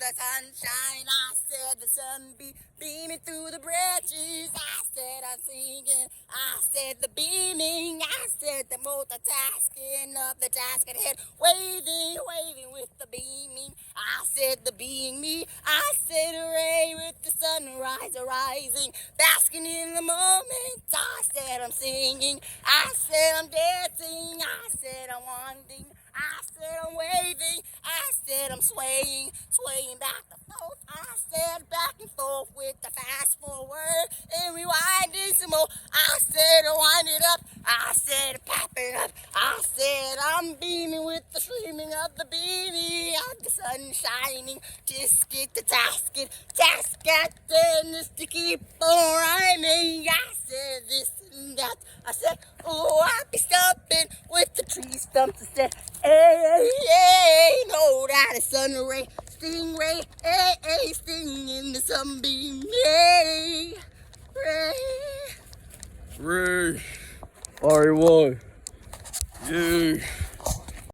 the sunshine. I said the sun be beaming through the branches. I said I'm singing. I said the beaming. I said the multitasking of the task at hand. Waving, waving with the beaming. I said the being me. I said hooray with the sunrise arising. Basking in the moment. I said I'm singing. I said I'm dancing. I said I'm wanting. I said I'm waving. I said I'm swaying, swaying back and forth. I said back and forth with the fast forward and rewinding some more. I said wind it up. I said pop it up. I said I'm beaming with the streaming of the beaming of the sun shining. Just get the task at just to keep on rhyming. I said this and that. I said, oh, I'll be stumping with the tree stumps. I said, hey, hey, no, that is sun ray, stingray, hey, hey, sting in the sunbeam, hey, ray. Ray, RY, yeah.